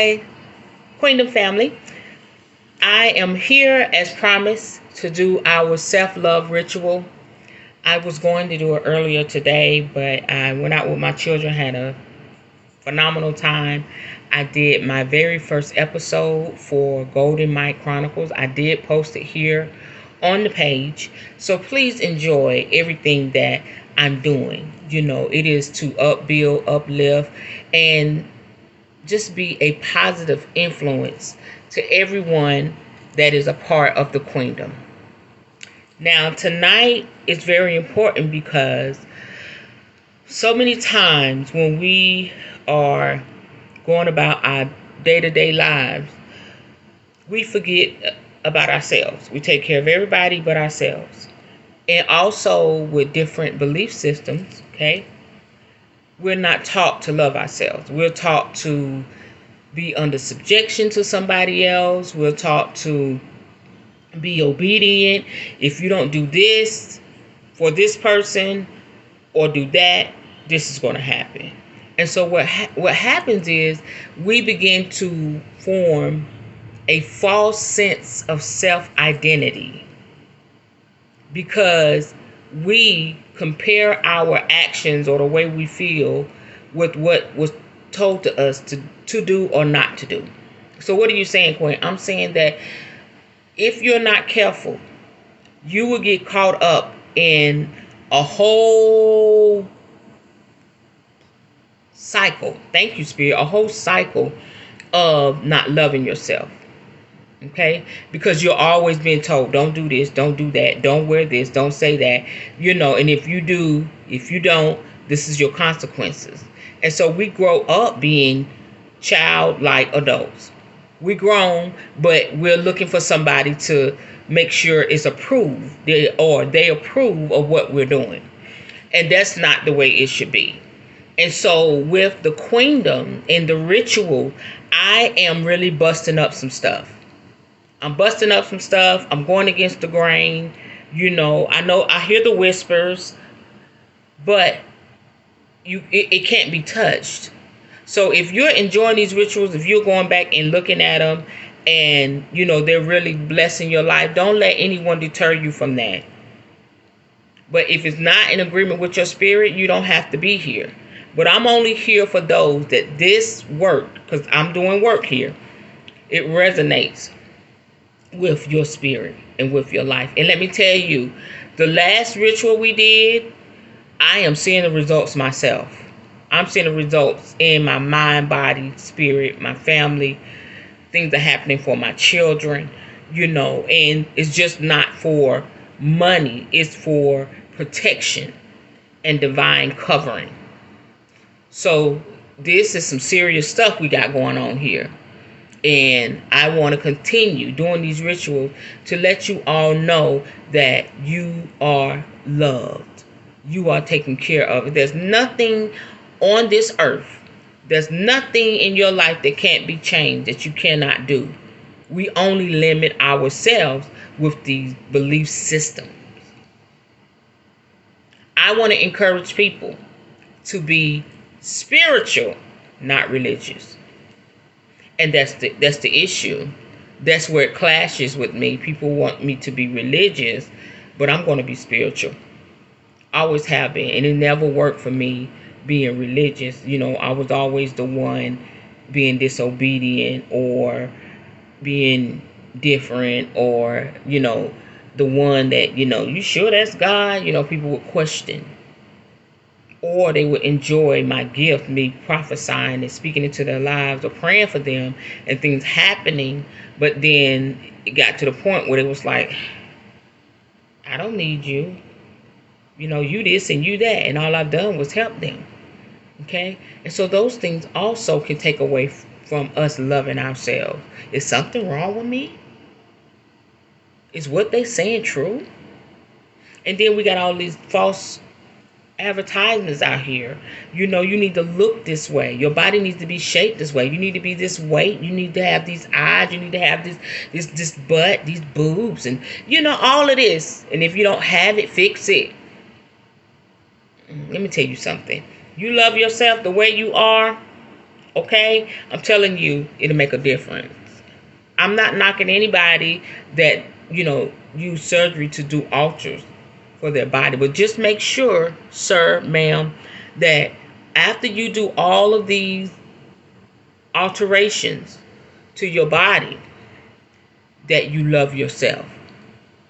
Hi, Queendom family. I am here as promised to do our self-love ritual. I was going to do it earlier today, but I went out with my children, had a phenomenal time. I did my very first episode for Golden Mike Chronicles. I did post it here on the page. So please enjoy everything that I'm doing. It is to upbuild, uplift, and just be a positive influence to everyone that is a part of the queendom. Now, tonight is very important because so many times when we are going about our day-to-day lives, we forget about ourselves. We take care of everybody but ourselves. And also with different belief systems, okay? We're not taught to love ourselves. We're taught to be under subjection to somebody else. We're taught to be obedient. If you don't do this for this person or do that, this is going to happen. And so what happens is we begin to form a false sense of self-identity because we compare our actions or the way we feel with what was told to us to do or not to do. So what are you saying, Queen? I'm saying that if you're not careful, you will get caught up in a whole cycle. Thank you, Spirit. A whole cycle of not loving yourself. Okay? Because you're always being told, don't do this, don't do that, don't wear this, don't say that. And if you do, if you don't, this is your consequences. And so we grow up being childlike adults. We grown, but we're looking for somebody to make sure it's approved, they approve of what we're doing. And that's not the way it should be. And so with the queendom and the ritual, I am really busting up some stuff. I'm busting up some stuff. I'm going against the grain. I hear the whispers, but it can't be touched. So if you're enjoying these rituals, if you're going back and looking at them and, they're really blessing your life, don't let anyone deter you from that. But if it's not in agreement with your spirit, you don't have to be here. But I'm only here for those that this work, because I'm doing work here, it resonates with your spirit and with your life. And let me tell you, the last ritual we did, I am seeing the results myself. I'm seeing the results in my mind, body, spirit, my family. Things are happening for my children, and it's just not for money. It's for protection and divine covering. So this is some serious stuff we got going on here. And I want to continue doing these rituals to let you all know that you are loved. You are taken care of. There's nothing on this earth. There's nothing in your life that can't be changed, that you cannot do. We only limit ourselves with these belief systems. I want to encourage people to be spiritual, not religious. And that's the issue. That's where it clashes with me. People want me to be religious, but I'm going to be spiritual. Always have been. And it never worked for me being religious. I was always the one being disobedient or being different or, the one that, you sure that's God? People would question. Or they would enjoy my gift, me prophesying and speaking into their lives or praying for them and things happening. But then it got to the point where it was like, I don't need you. You this and you that. And all I've done was help them. Okay? And so those things also can take away from us loving ourselves. Is something wrong with me? Is what they saying true? And then we got all these false advertisements out here. You need to look this way. Your body needs to be shaped this way. You need to be this weight. You need to have these eyes. You need to have this butt, these boobs, and all of this. And if you don't have it, fix it. Let me tell you something. You love yourself the way you are, Okay? I'm telling you, it'll make a difference. I'm not knocking anybody that, use surgery to do altars for their body. But just make sure, sir, ma'am, that after you do all of these alterations to your body, that you love yourself.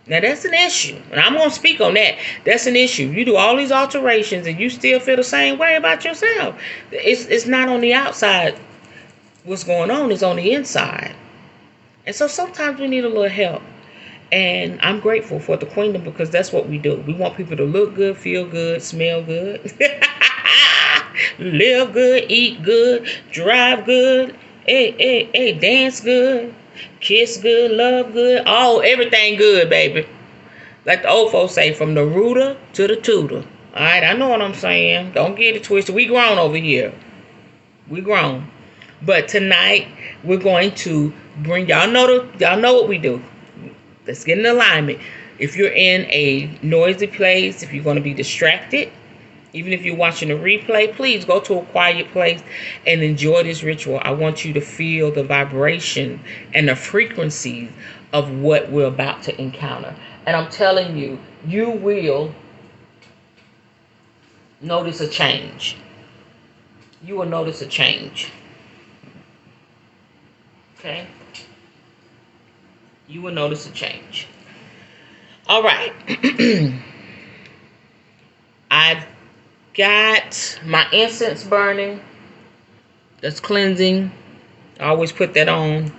Now that's an issue, and I'm gonna speak on that. That's an issue. You do all these alterations and you still feel the same way about yourself. It's not on the outside. What's going on is on the inside. And so sometimes we need a little help. And I'm grateful for the Queendom because that's what we do. We want people to look good, feel good, smell good, live good, eat good, drive good, hey, dance good, kiss good, love good, everything good, baby. Like the old folks say, from the rooter to the tutor. All right, I know what I'm saying. Don't get it twisted. We grown over here. We grown. But tonight we're going to bring y'all know what we do. Let's get in alignment. If you're in a noisy place, if you're going to be distracted, even if you're watching a replay, please go to a quiet place and enjoy this ritual. I want you to feel the vibration and the frequencies of what we're about to encounter. And I'm telling you, you will notice a change. You will notice a change. Okay? You will notice a change. All right. I've got my incense burning. That's cleansing. I always put that on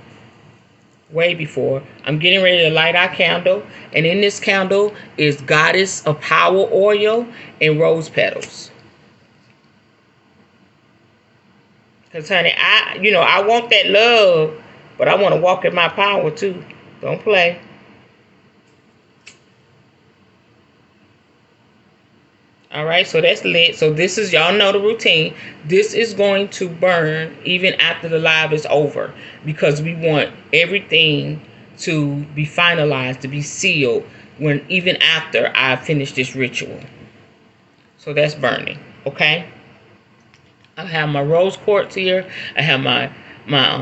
way before. I'm getting ready to light our candle. And in this candle is Goddess of Power oil and rose petals. Because, honey, I want that love, but I want to walk in my power, too. Don't play. All right, so that's lit. So this is, y'all know the routine. This is going to burn even after the live is over because we want everything to be finalized, to be sealed even after I finish this ritual. So that's burning, okay? I have my rose quartz here. I have my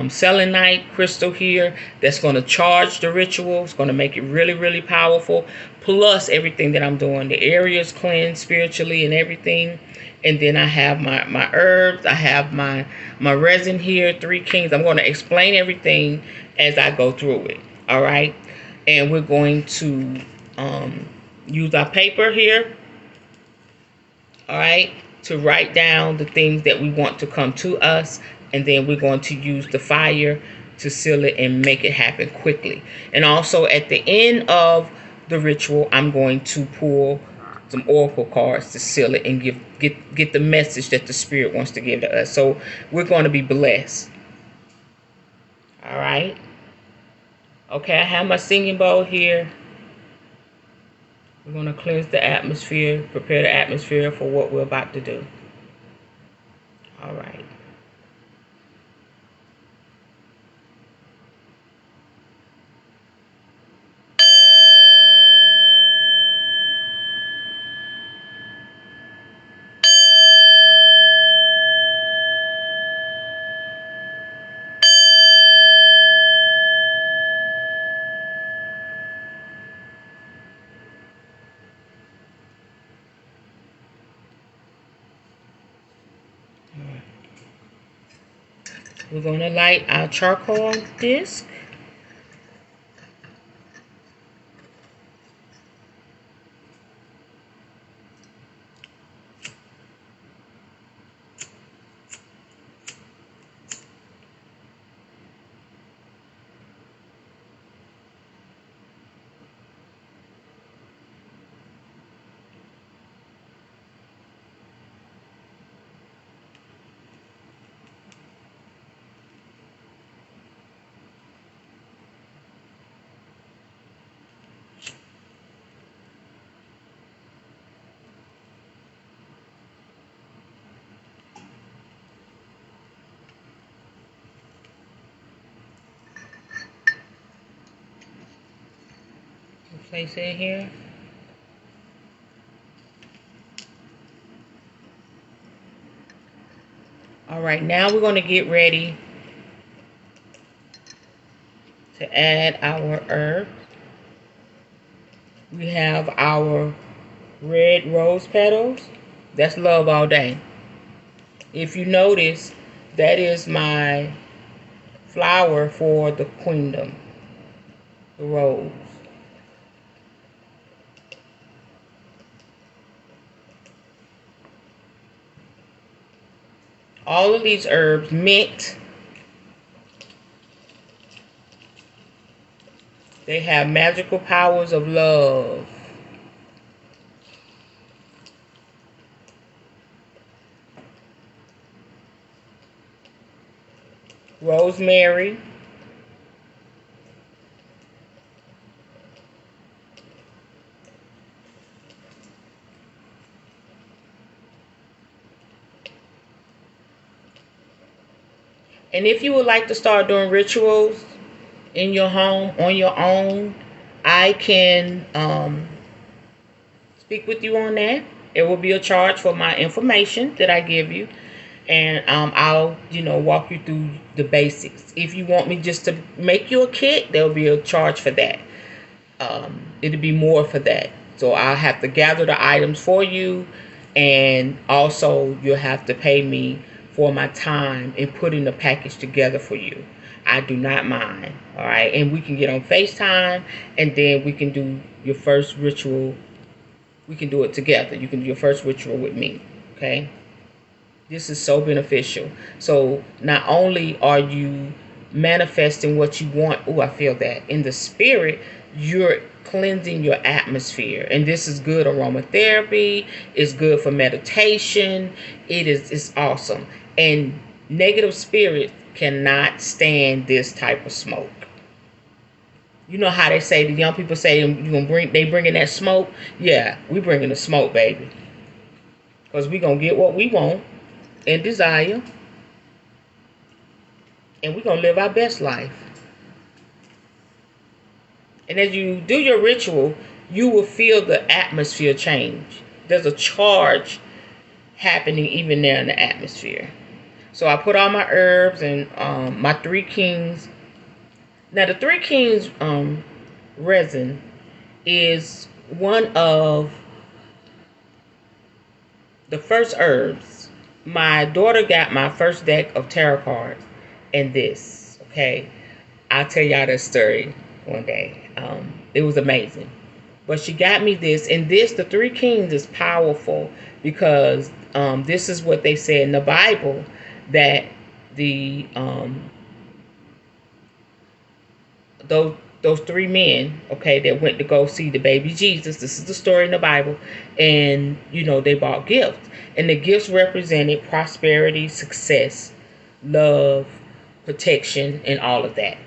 selenite crystal here that's going to charge the ritual. It's going to make it really, really powerful. Plus everything that I'm doing. The area is cleansed spiritually and everything. And then I have my herbs. I have my resin here, 3 Kings. I'm going to explain everything as I go through it. All right. And we're going to use our paper here. All right. To write down the things that we want to come to us. And then we're going to use the fire to seal it and make it happen quickly. And also at the end of the ritual, I'm going to pull some oracle cards to seal it and get the message that the spirit wants to give to us. So we're going to be blessed. All right. Okay, I have my singing bowl here. We're going to cleanse the atmosphere, prepare the atmosphere for what we're about to do. All right. We're going to light our charcoal disc. Place it here. All All right, now we're going to get ready to add our herb. We have our red rose petals. That's love all day. If you notice, that is my flower for the queendom, the rose. All of these herbs, mint, they have magical powers of love. Rosemary, and if you would like to start doing rituals in your home on your own, I can speak with you on that. It will be a charge for my information that I give you, and I'll walk you through the basics. If you want me just to make you a kit, there will be a charge for that. It'll be more for that. So I'll have to gather the items for you, and also you'll have to pay me for my time in putting the package together for you. I do not mind. All right, and we can get on FaceTime, and then we can do your first ritual. We can do it together. You can do your first ritual with me. Okay. This is so beneficial. So not only are you manifesting what you want, I feel that in the spirit, you're cleansing your atmosphere. And this is good aromatherapy. It's good for meditation. It's awesome. And negative spirits cannot stand this type of smoke. You know how they say, the young people say they bringing that smoke? Yeah, we bringing the smoke, baby. Because we going to get what we want and desire, and we're gonna live our best life. And as you do your ritual, you will feel the atmosphere change. There's a charge happening even there in the atmosphere. So I put all my herbs and my Three Kings. Now the Three Kings resin is one of the first herbs. My daughter got my first deck of tarot cards and this, okay? I'll tell y'all that story one day. It was amazing. But she got me this, and this, the Three Kings, is powerful because this is what they say in the Bible, that the those three men, okay, that went to go see the baby Jesus. This is the story in the Bible. And, they bought gifts. And the gifts represented prosperity, success, love, protection, and all of that.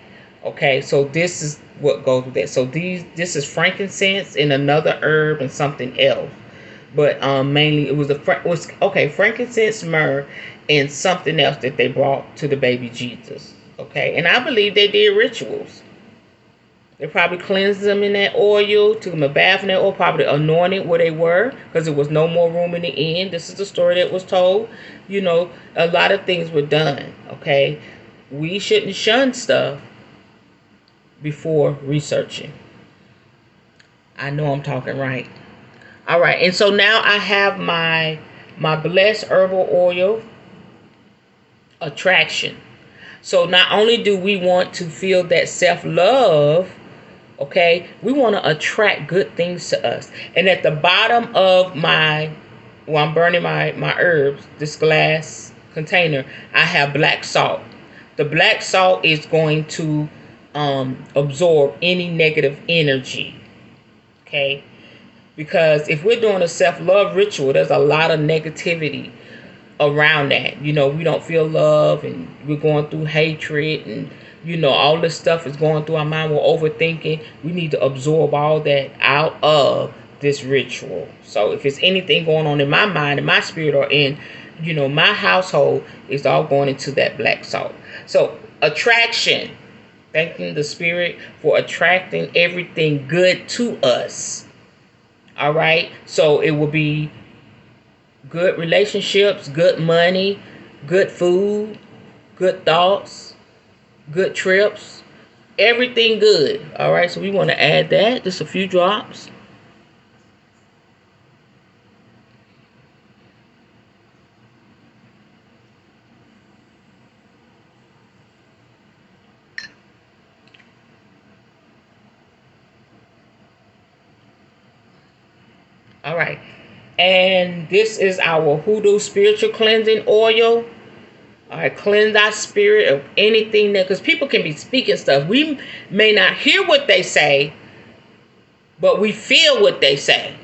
Okay, so this is what goes with that. So this is frankincense and another herb and something else. But mainly it was frankincense, myrrh, and something else that they brought to the baby Jesus. Okay, and I believe they did rituals. They probably cleansed them in that oil, took them a bath in that oil, probably anointed where they were, because there was no more room in the inn. This is the story that was told. A lot of things were done, okay? We shouldn't shun stuff before researching. I know I'm talking right. All right, and so now I have my blessed herbal oil attraction. So not only do we want to feel that self-love, okay, we want to attract good things to us. And at the bottom of I'm burning my herbs, this glass container, I have black salt. The black salt is going to absorb any negative energy, okay? Because if we're doing a self-love ritual, there's a lot of negativity around that. We don't feel love, and we're going through hatred, and all this stuff is going through our mind. We're overthinking. We need to absorb all that out of this ritual. So if it's anything going on in my mind, in my spirit, or in my household, it's all going into that black salt. So attraction, thanking the spirit for attracting everything good to us. All right, so it will be good relationships, good money, good food, good thoughts, good trips, everything good. All right, so we want to add that, just a few drops. All right, and this is our hoodoo spiritual cleansing oil. All right, cleanse our spirit of anything that, because people can be speaking stuff. We may not hear what they say, but we feel what they say.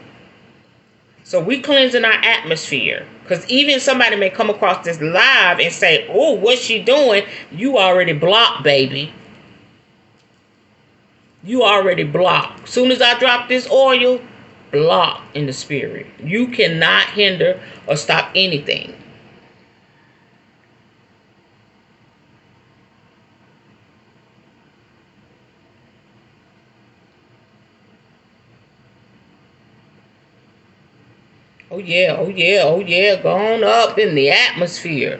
So we cleansing our atmosphere. Because even somebody may come across this live and say, oh, what's she doing? You already blocked, baby. You already blocked. Soon as I drop this oil, block in the spirit. You cannot hinder or stop anything. Oh yeah, oh yeah, oh yeah. Gone up in the atmosphere.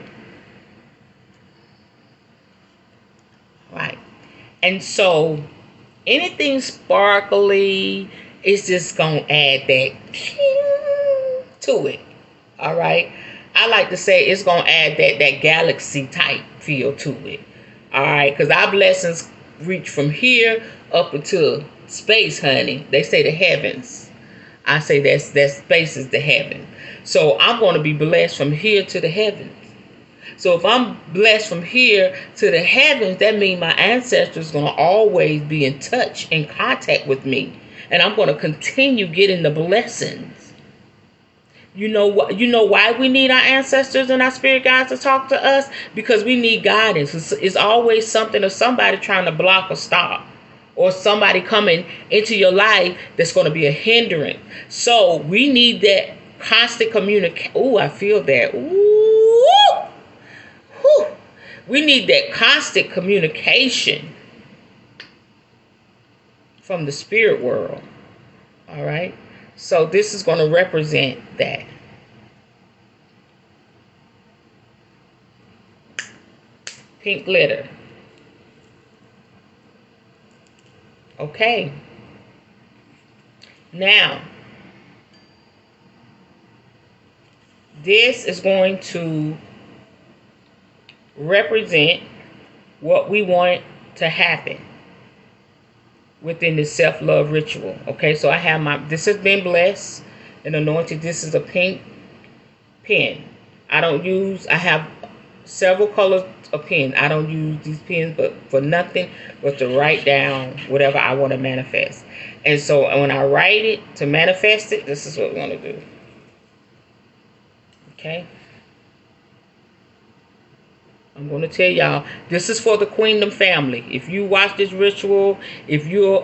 Right. And so anything sparkly is just gonna add that to it. All right. I like to say it's gonna add that galaxy type feel to it. All right, because our blessings reach from here up into space, honey. They say the heavens. I say that space is the heaven. So I'm gonna be blessed from here to the heavens. So if I'm blessed from here to the heavens, that means my ancestors going to always be in touch, in contact with me. And I'm going to continue getting the blessings. You know what? You know why we need our ancestors and our spirit guides to talk to us? Because we need guidance. It's always something or somebody trying to block or stop. Or somebody coming into your life that's going to be a hindrance. So we need that constant communication. Ooh, I feel that. Ooh. Whew. We need that constant communication from the spirit world. All right. So this is going to represent that. Pink glitter. Okay. Now, this is going to represent what we want to happen within the self-love ritual. Okay, so I have this has been blessed and anointed. This is a pink pen. I have several colors of pen. I don't use these pens but for nothing but to write down whatever I want to manifest. And so when I write it to manifest it, this is what we're going to do. Okay. I'm going to tell y'all, this is for the Queendom family. If you watch this ritual, if you're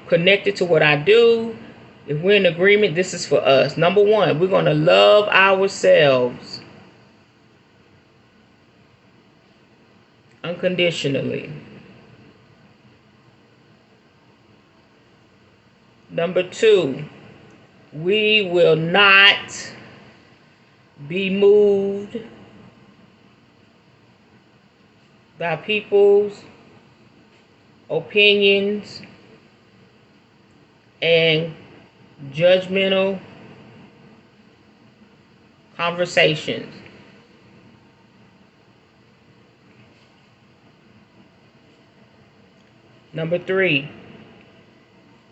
connected to what I do, if we're in agreement, this is for us. Number one, we're going to love ourselves unconditionally. Number two, we will not be moved by people's opinions and judgmental conversations. Number three,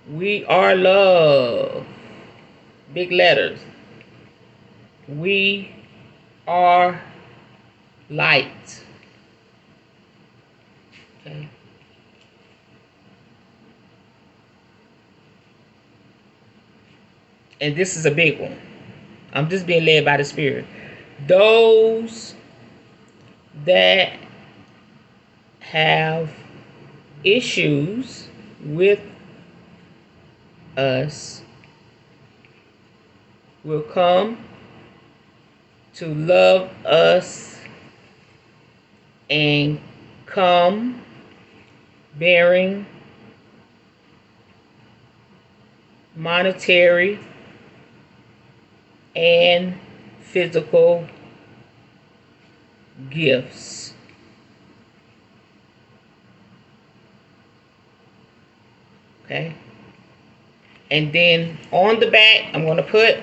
we are love. Big letters. We are light. Okay. And this is a big one. I'm just being led by the Spirit. Those that have issues with us will come to love us and come bearing monetary and physical gifts. Okay. And then on the back, I'm going to put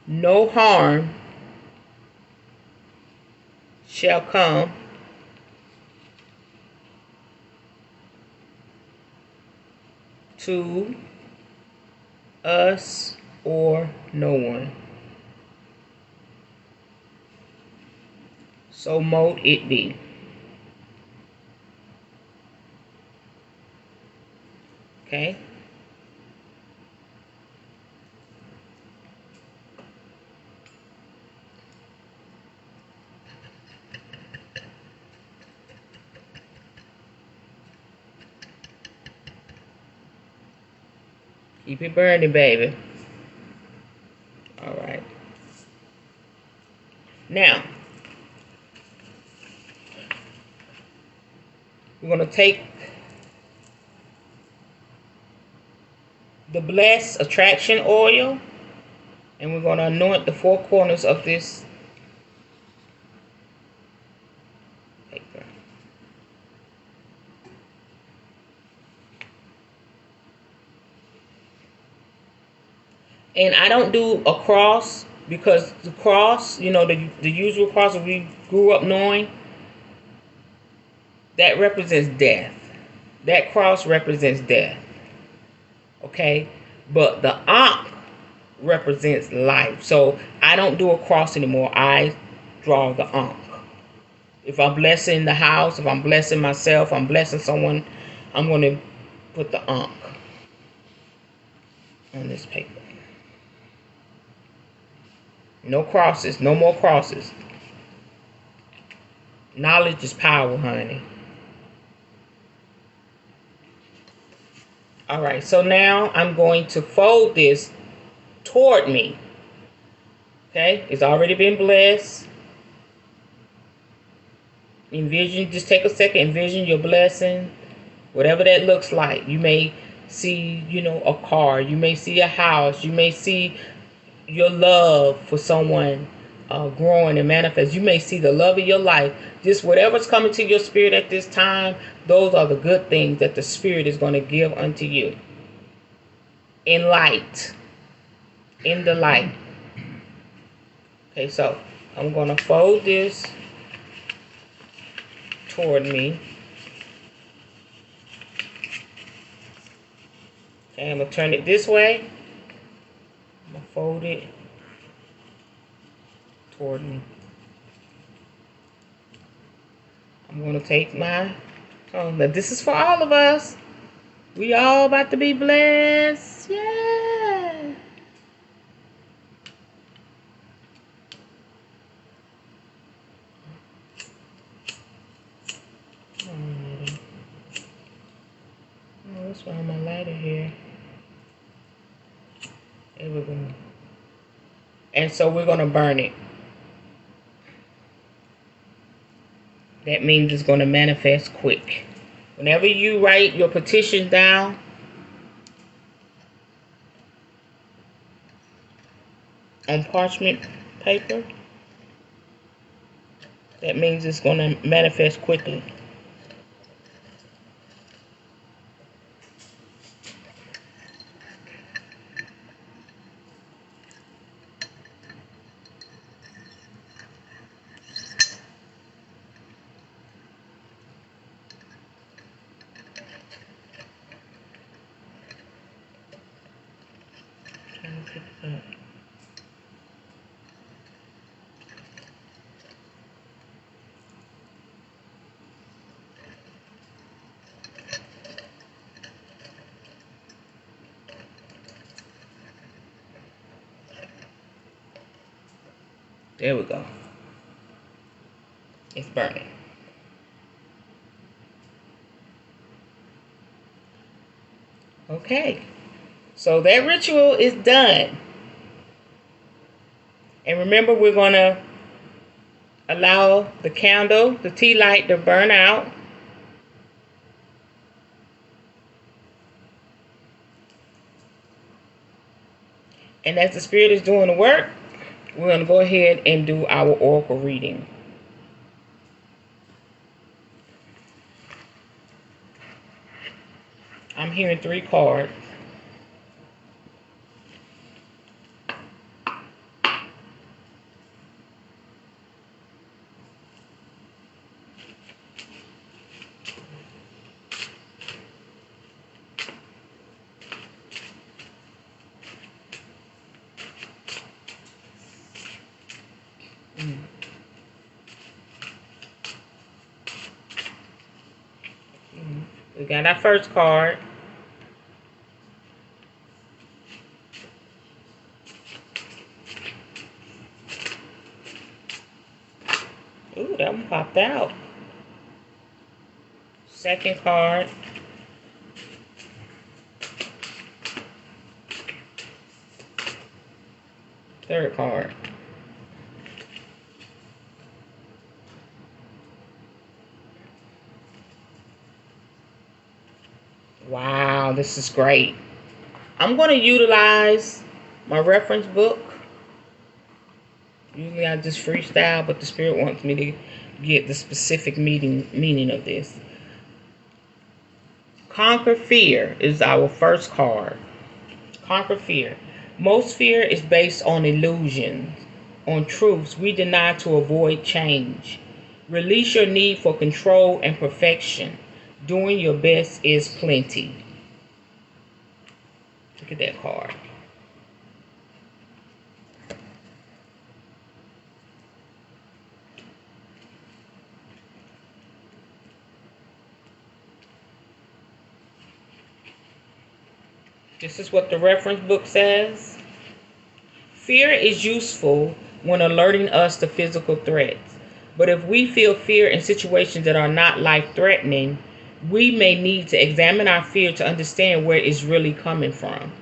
no harm shall come to us or no one. So mote it be. Okay. Keep it burning, baby. All right. Now, we're going to take the Blessed Attraction oil and we're going to anoint the four corners of this paper. And I don't do a cross because the cross, you know, the usual cross that we grew up knowing, that represents death. That cross represents death. Okay? But the ankh represents life. So I don't do a cross anymore. I draw the ankh. If I'm blessing the house, if I'm blessing myself, I'm blessing someone, I'm going to put the ankh on this paper. No crosses. No more crosses. Knowledge is power, honey. All right, so now I'm going to fold this toward me. Okay, it's already been blessed. Envision, just take a second, envision your blessing, whatever that looks like. You may see, you know, a car. You may see a house. You may see your love for someone growing and manifest. You may see the love of your life. Just whatever's coming to your spirit at this time, those are the good things that the Spirit is going to give unto you. In light. In the light. Okay, so I'm going to fold this toward me. Okay, I'm going to turn it this way. I'm going to fold it toward me. I'm going to take my, oh, now this is for all of us. We all about to be blessed. Yeah. Oh, what's wrong with my lighter here? There we go. And so we're going to burn it. That means it's going to manifest quick. Whenever you write your petition down, on parchment paper, that means it's going to manifest quickly. Trying to pick it up. There we go. It's burning. Okay. So that ritual is done. And remember, we're going to allow the candle, the tea light, to burn out. And as the Spirit is doing the work, we're going to go ahead and do our oracle reading. I'm hearing 3 cards. We got our first card. Ooh, that one popped out. Second card. Third card. Wow, this is great. I'm going to utilize my reference book. Usually I just freestyle, but the Spirit wants me to get the specific meaning of this. Conquer fear is our first card. Conquer fear. Most fear is based on illusions, on truths we deny to avoid change. Release your need for control and perfection. Doing your best is plenty. Look at that card. This is what the reference book says. Fear is useful when alerting us to physical threats. But if we feel fear in situations that are not life-threatening, we may need to examine our fear to understand where it's really coming from.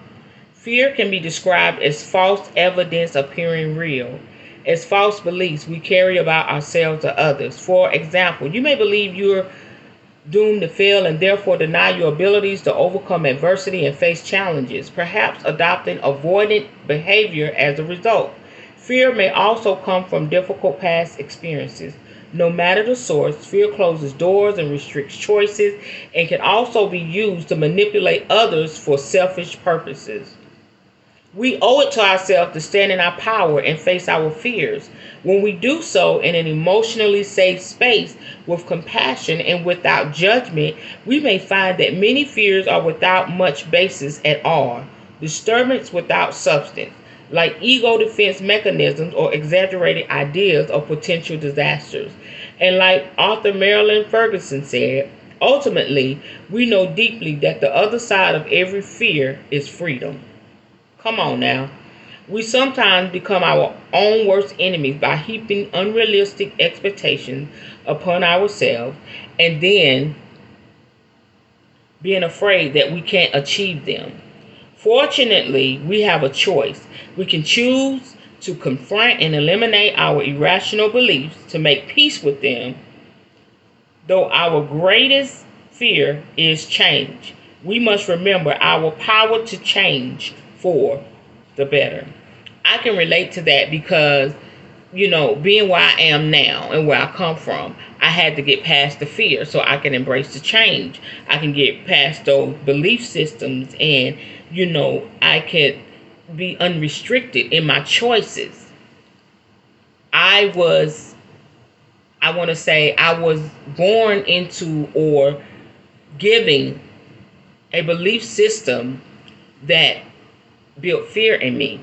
Fear can be described as false evidence appearing real, as false beliefs we carry about ourselves or others. For example, you may believe you're doomed to fail and therefore deny your abilities to overcome adversity and face challenges, perhaps adopting avoidant behavior as a result. Fear may also come from difficult past experiences. No matter the source, fear closes doors and restricts choices and can also be used to manipulate others for selfish purposes. We owe it to ourselves to stand in our power and face our fears. When we do so in an emotionally safe space with compassion and without judgment, we may find that many fears are without much basis at all, disturbance without substance, like ego defense mechanisms or exaggerated ideas of potential disasters. And like author Marilyn Ferguson said, ultimately, we know deeply that the other side of every fear is freedom. Come on now. We sometimes become our own worst enemies by heaping unrealistic expectations upon ourselves and then being afraid that we can't achieve them. Fortunately, we have a choice. We can choose to confront and eliminate our irrational beliefs to make peace with them, though our greatest fear is change. We must remember our power to change for the better. I can relate to that because, being where I am now and where I come from, I had to get past the fear so I can embrace the change. I can get past those belief systems and, I could be unrestricted in my choices. I was born into or giving a belief system that built fear in me.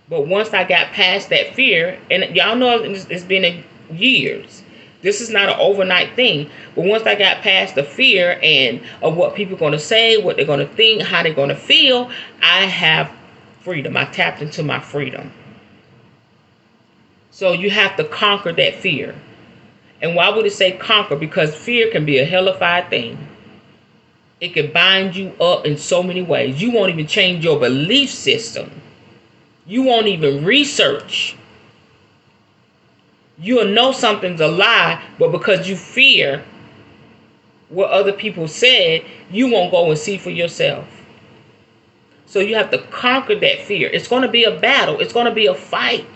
But once I got past that fear, and y'all know it's been years. This is not an overnight thing. But once I got past the fear and of what people are going to say, what they're going to think, how they're going to feel, I have freedom. I tapped into my freedom. So you have to conquer that fear. And why would it say conquer? Because fear can be a hellified thing. It can bind you up in so many ways. You won't even change your belief system. You won't even research. You'll know something's a lie, but because you fear what other people said, you won't go and see for yourself. So you have to conquer that fear. It's going to be a battle. It's going to be a fight.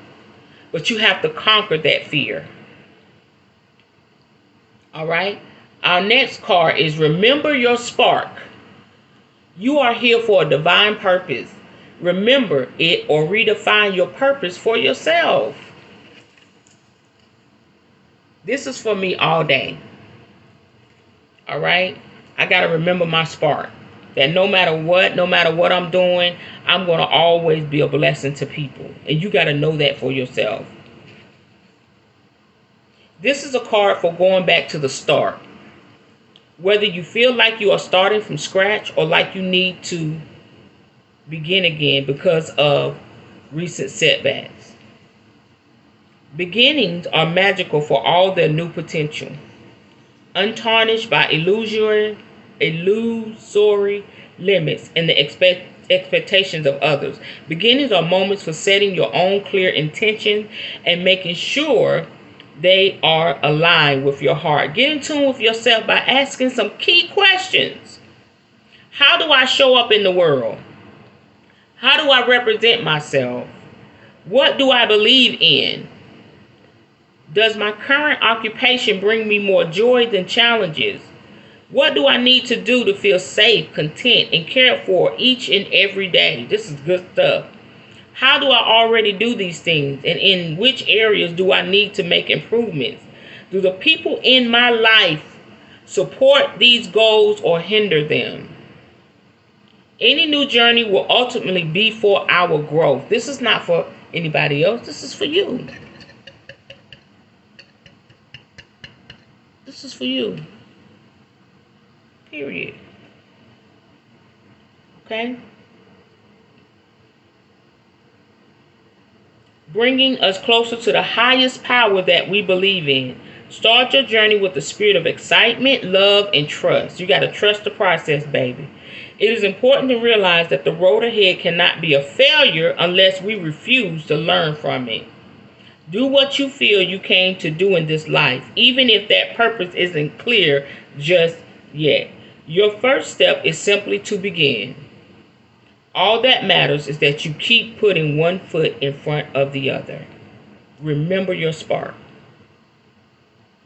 But you have to conquer that fear. All right? Our next card is remember your spark. You are here for a divine purpose. Remember it or redefine your purpose for yourself. This is for me all day. All right? I got to remember my spark. That no matter what I'm doing, I'm going to always be a blessing to people. And you got to know that for yourself. This is a card for going back to the start. Whether you feel like you are starting from scratch or like you need to begin again because of recent setbacks. Beginnings are magical for all their new potential. Untarnished by illusory limits and the expectations of others. Beginnings are moments for setting your own clear intention and making sure they are aligned with your heart. Get in tune with yourself by asking some key questions. How do I show up in the world? How do I represent myself? What do I believe in? Does my current occupation bring me more joy than challenges? What do I need to do to feel safe, content, and cared for each and every day? This is good stuff. How do I already do these things? And in which areas do I need to make improvements? Do the people in my life support these goals or hinder them? Any new journey will ultimately be for our growth. This is not for anybody else. This is for you. This is for you. Period. Okay? Bringing us closer to the highest power that we believe in. Start your journey with the spirit of excitement, love, and trust. You got to trust the process, baby. It is important to realize that the road ahead cannot be a failure unless we refuse to learn from it. Do what you feel you came to do in this life, even if that purpose isn't clear just yet. Your first step is simply to begin. All that matters is that you keep putting one foot in front of the other. Remember your spark.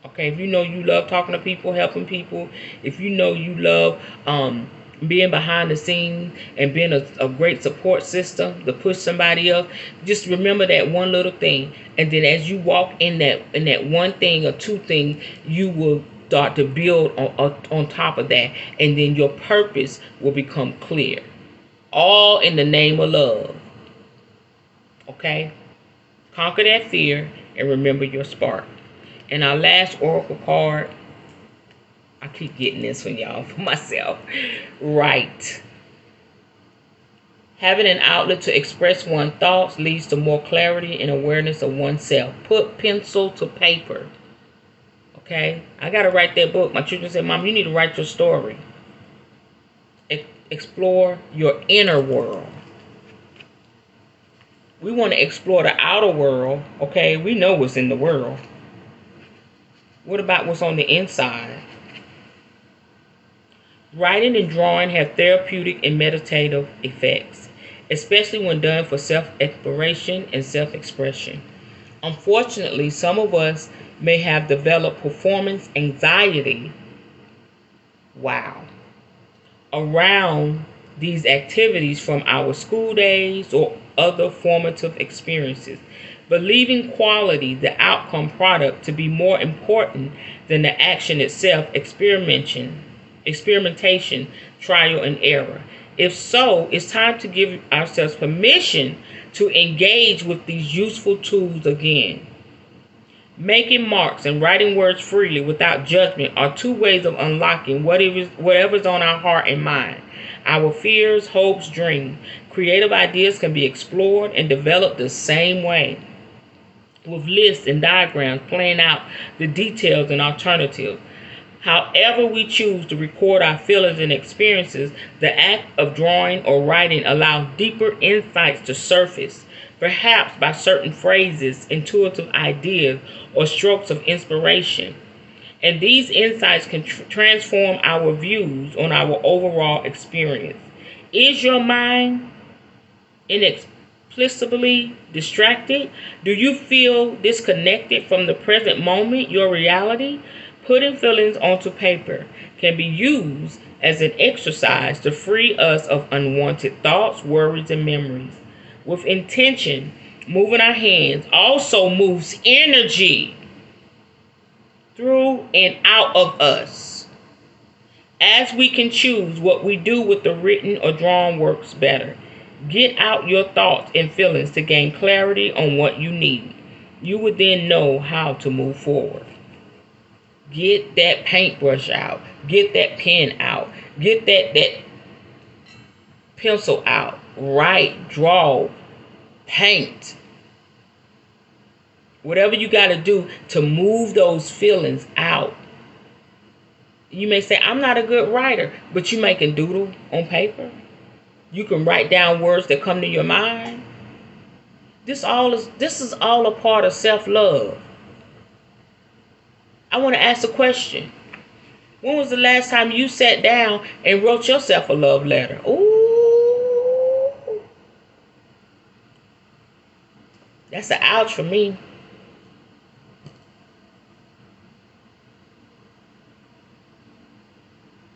Okay, if you know you love talking to people, helping people, if you know you love being behind the scenes and being a great support system to push somebody up, just remember that one little thing. And then as you walk in that one thing or two things, you will start to build on top of that. And then your purpose will become clear. All in the name of love. Okay? Conquer that fear and remember your spark. And our last oracle card, I keep getting this one, y'all, for myself. Right. Having an outlet to express one's thoughts leads to more clarity and awareness of oneself. Put pencil to paper. Okay? I got to write that book. My children said, Mom, you need to write your story. Explore your inner world. We want to explore the outer world. Okay? We know what's in the world. What about what's on the inside? Writing and drawing have therapeutic and meditative effects, especially when done for self-exploration and self-expression. Unfortunately, some of us may have developed performance anxiety. Wow. Around these activities from our school days or other formative experiences, believing quality, the outcome product, to be more important than the action itself, experimentation, trial and error. If so, it's time to give ourselves permission to engage with these useful tools again. Making marks and writing words freely without judgment are two ways of unlocking whatever's on our heart and mind. Our fears, hopes, dreams. Creative ideas can be explored and developed the same way, with lists and diagrams playing out the details and alternatives. However we choose to record our feelings and experiences, the act of drawing or writing allows deeper insights to surface, perhaps by certain phrases, intuitive ideas, or strokes of inspiration. And these insights can transform our views on our overall experience. Is your mind inexplicably distracted? Do you feel disconnected from the present moment, your reality? Putting feelings onto paper can be used as an exercise to free us of unwanted thoughts, worries, and memories. With intention, moving our hands also moves energy through and out of us. As we can choose what we do with the written or drawn works better. Get out your thoughts and feelings to gain clarity on what you need. You would then know how to move forward. Get that paintbrush out. Get that pen out. Get that pencil out. Write, draw, paint. Whatever you got to do to move those feelings out. You may say, I'm not a good writer, but you can doodle on paper. You can write down words that come to your mind. This is all a part of self-love. I want to ask a question. When was the last time you sat down and wrote yourself a love letter? Ooh. That's an ouch for me.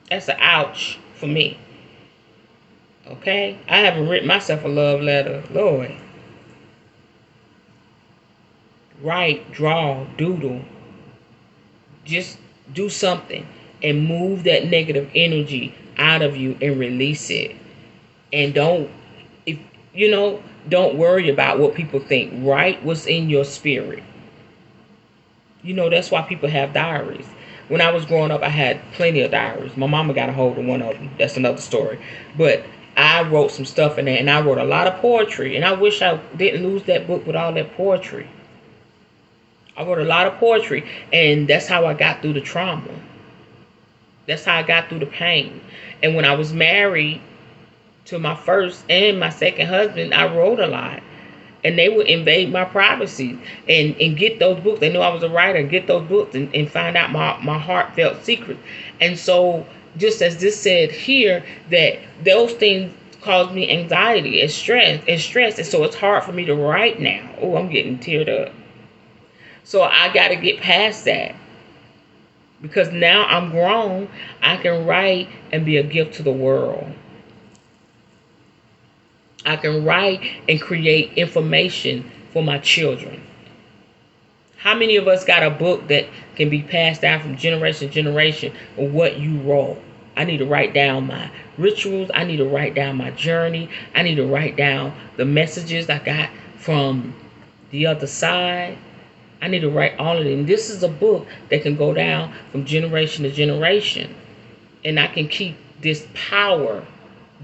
That's an ouch for me. Okay? I haven't written myself a love letter. Lord. Write, draw, doodle. Just do something and move that negative energy out of you and release it. And don't worry about what people think. Write what's in your spirit. That's why people have diaries. When I was growing up, I had plenty of diaries. My mama got a hold of one of them. That's another story. But I wrote some stuff in there, and I wrote a lot of poetry. And I wish I didn't lose that book with all that poetry. I wrote a lot of poetry, and that's how I got through the trauma. That's how I got through the pain. And when I was married to my first and my second husband, I wrote a lot. And they would invade my privacy and get those books. They knew I was a writer, get those books and find out my heartfelt secrets. And so, just as this said here, that those things caused me anxiety and stress. And so it's hard for me to write now. Oh, I'm getting teared up. So I got to get past that. Because now I'm grown, I can write and be a gift to the world. I can write and create information for my children. How many of us got a book that can be passed down from generation to generation of what you wrote? I need to write down my rituals. I need to write down my journey. I need to write down the messages I got from the other side. I need to write all of it. And this is a book that can go down from generation to generation. And I can keep this power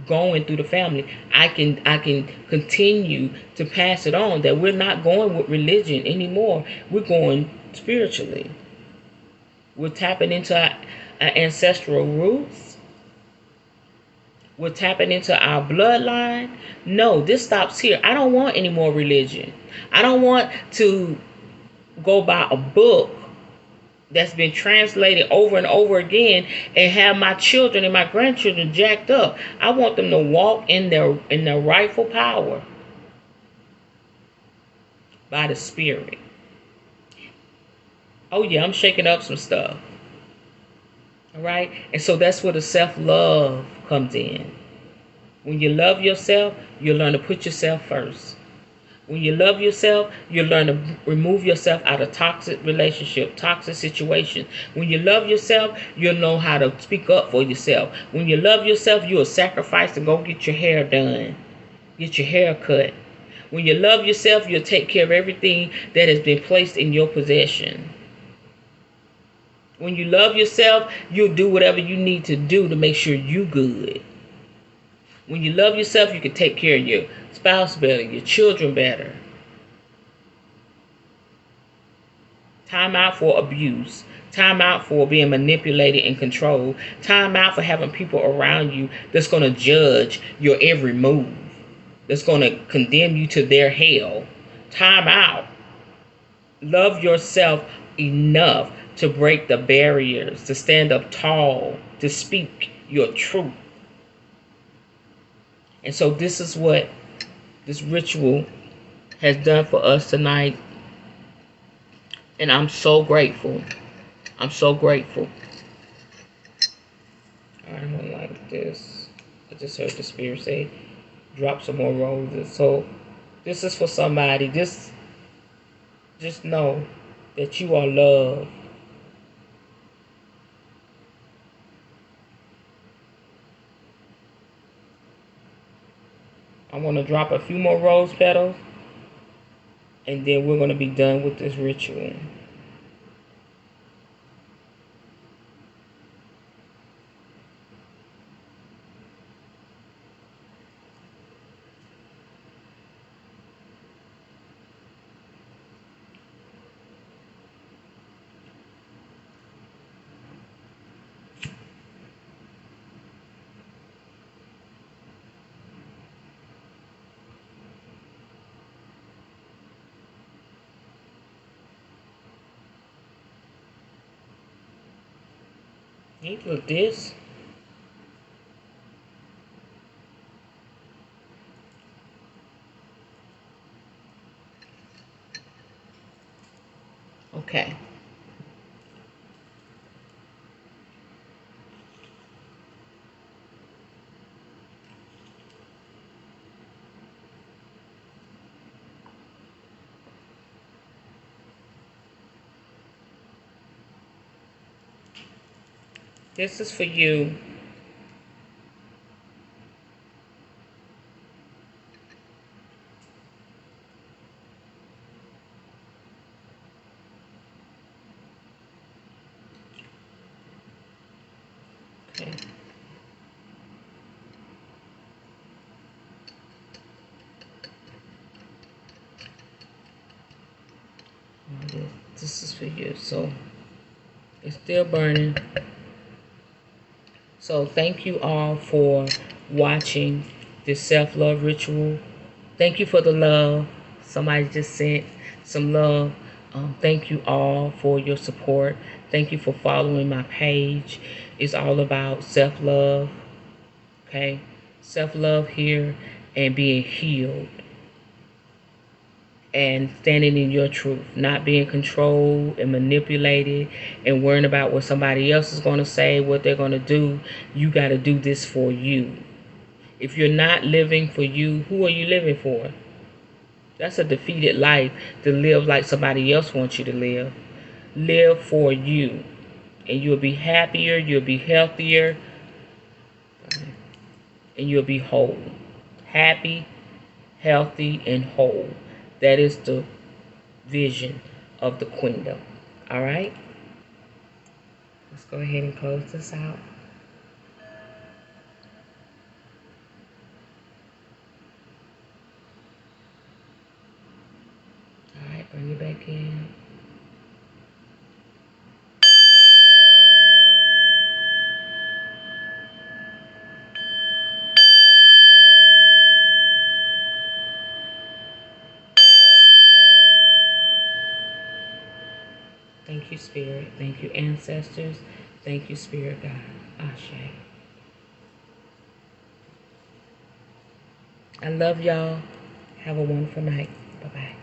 going through the family. I can continue to pass it on, that we're not going with religion anymore. We're going spiritually. We're tapping into our ancestral roots. We're tapping into our bloodline. No, this stops here. I don't want any more religion. I don't want to go by a book that's been translated over and over again and have my children and my grandchildren jacked up. I want them to walk in their rightful power by the Spirit. Oh yeah, I'm shaking up some stuff. All right? And so that's where the self-love comes in. When you love yourself, you learn to put yourself first. When you love yourself, you learn to remove yourself out of toxic relationship, toxic situations. When you love yourself, you'll know how to speak up for yourself. When you love yourself, you'll sacrifice to go get your hair done, get your hair cut. When you love yourself, you'll take care of everything that has been placed in your possession. When you love yourself, you'll do whatever you need to do to make sure you're good. When you love yourself, you can take care of your spouse better, your children better. Time out for abuse. Time out for being manipulated and controlled. Time out for having people around you that's going to judge your every move. That's going to condemn you to their hell. Time out. Love yourself enough to break the barriers, to stand up tall, to speak your truth. And so this is what this ritual has done for us tonight. And I'm so grateful. I'm so grateful. I don't like this. I just heard the spirit say, drop some more roses. So this is for somebody. Just know that you are loved. I want to drop a few more rose petals, and then we're going to be done with this ritual. Hey, look this. Okay. This is for you. Okay. This is for you. So it's still burning. So thank you all for watching this self-love ritual. Thank you for the love. Somebody just sent some love. Thank you all for your support. Thank you for following my page. It's all about self-love. Okay? Self-love here and being healed and standing in your truth, not being controlled and manipulated and worrying about what somebody else is going to say, what they're going to do. You got to do this for you. If you're not living for you, who are you living for? That's a defeated life, to live like somebody else wants you to live. Live for you, and you'll be happier, you'll be healthier, and you'll be whole. Happy, healthy, and whole. That is the vision of the queendom. All right? Let's go ahead and close this out. All right, bring it back in. Thank you, Spirit. Thank you, ancestors. Thank you, Spirit God. Ashe. I love y'all. Have a wonderful night. Bye-bye.